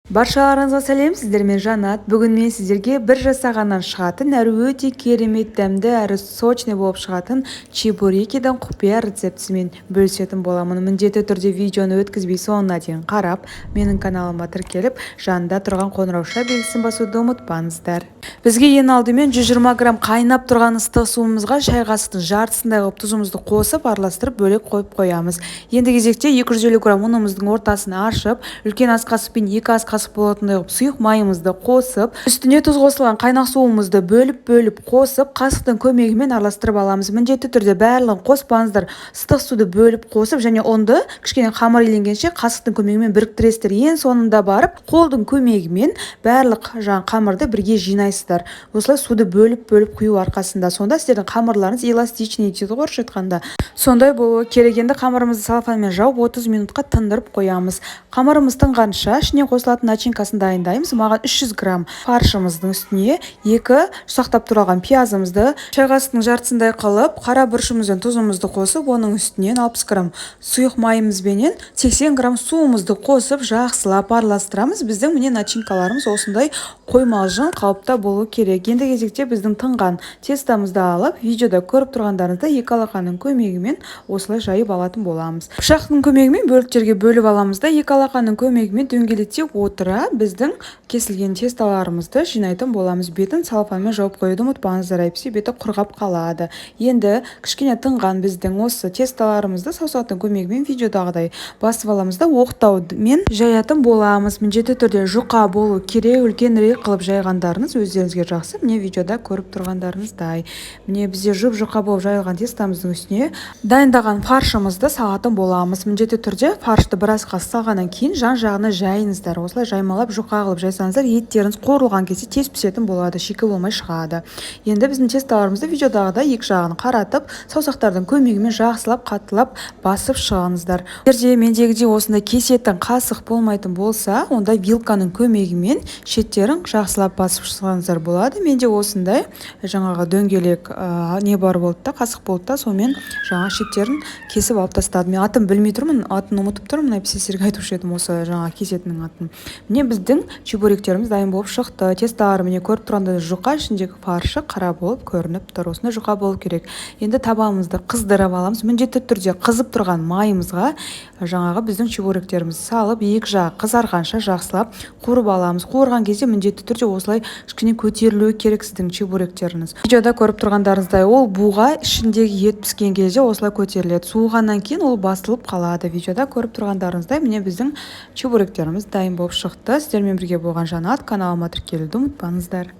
Баршаларыңызға сәлем, сіздермен Жанат. Бүгін мен сіздерге бір жасағаннан шығатын, әрі өте керемет дәмді, әрі сочный болып шығатын чебурекидің құпия рецептісімен бөлісетін боламын. Міндетті түрде видеоны өткізбей соңына дейін қарап, менің каналыма тіркеліп, жанында тұрған қоңырауша белгісін басуды ұмытпаңыздар. Бізге ең алдымен 120 грамм қайнап тұрған ыстық суымызға шай қасықтың жартысындай қылып тұзымызды қосып, араластырып бөлек қойып қоямыз. Енді кезекте 250 грамм ұнымыздың ортасын ашып, үлкен ас қасықпен 2 ас қасық болатындай қылып сұйық майымызды қосып, үстіне тұз қосылған қайнақ суымызды бөліп қосып, қасықтың көмегімен араластырып аламыз. Міндетті түрде барлығын қоспаңыздар. Ыстық суды бөліп қосып және ұнды кішкене қамыр иленгенше қасықтың көмегімен біріктіресіздер. Ең соңында барып, қолдың көмегімен барлық қамырды бірге жинайсыздар. Осылай суды бөліп құю арқасында. Сонда сіздердің қамырларыңыз эластичный дейді ғой, орысша айтқанда. Сондай болуы керек. Енді қамырымызды салфанмен жауып 30 минутқа тындырып қоямыз. Қамырымыз тынғанша ішіне қосылатын начинкасын дайындаймыз. Маған 300 грамм фаршымыздың үстіне 2 ұсақтап туралған пиязымызды шай қасықтың жартысындай қылып, қара бұрышымызбен тұзымызды қосып, оның үстінен 60 грамм сұйық майымызбенен 80 грамм суымызды қосып, жақсылап араластырамыз. Біздің міне начинкаларымыз осындай қоймалжың қалыпта болу керек. Енді кезекте біздің тынған тестамызды алып, видеода көріп тұрғандарыңызда екі алақанның көмегімен осылай жайып алатын боламыз. Пышақтың көмегімен бөліктерге бөліп аламыз да, екі алақанның көмегімен дөңгелете отыра біздің кесілген тесталарымызды жинайтын боламыз. Бетін салфанмен жауып қоюды ұмытпаңыздар, әйтпесе беті құрғап қалады. Енді кішкене тынған біздің осы тесталарымызды саусақтың көмегімен видеодағыдай басып аламыз да оқтаумен жаятын боламыз. Міндетті түрде жұқа болу керек, үлкенірек қылып жайғандарыңыз өздеріңізге жақсы. Міне видеода көріп тұрғандарыңыздай. Міне бізде жұп-жұқа болып жайылған тестамыздың үстіне дайындаған фаршымызды салатын боламыз. Міндетті түрде фаршты біраз салғаннан кейін жан-жағына жайыңыздар. Осылай жаймалап жұқа қылып жайсаңыздар, еттеріңіз қуырылған кезде тез пісетін болады, шикі болмай шығады. Енді біздің тесталарымызды видеодағыдай екі жағын қаратып, саусақтардың көмегімен жақсылап қатылап басып шығыңыздар. Егер мендегідей осындай кесетін қасық болмайтын болса, онда вилканың көмегімен шеттерін жақсылап басып шығыңыздар болады. Менде осындай жаңағы дөңгелек не бар болды да, қасық болды да, сонымен жаңа шеттерін кесіп алып тастадым. Мен атын білмей тұрмын, атын ұмытып тұрмын, әйтпесе сіздерге айтушы едім осы жаңа кесетінің атын. Міне біздің чебуректеріміз дайын болып шықты. Тесталары міне көріп тұрғандай жұқа, ішіндегі фаршы қара болып көрініп тұр. Осындай жұқа болу керек. Енді табанымызды қыздырып аламыз. Міндетті түрде қызып тұрған майымызға жаңағы біздің чебуректерімізді салып, екі жағы қызарғанша жақсылап қуырып аламыз. Қуырған кезде міндетті түрде осылай кішкене көтерілуі керек сіздің чебуректеріңіз. Видеода көріп тұрғандарыңыздай ол буға ішіндегі ет піскен кезде осылай көтеріледі. Суығаннан кейін ол басылып қалады. Видеода көріп тұрғандарыңыздай міне біздің чебуректеріміз дайын болып шықты. Сіздермен бірге болған Жанат. Каналыма тіркелуді ұмытпаңыздар.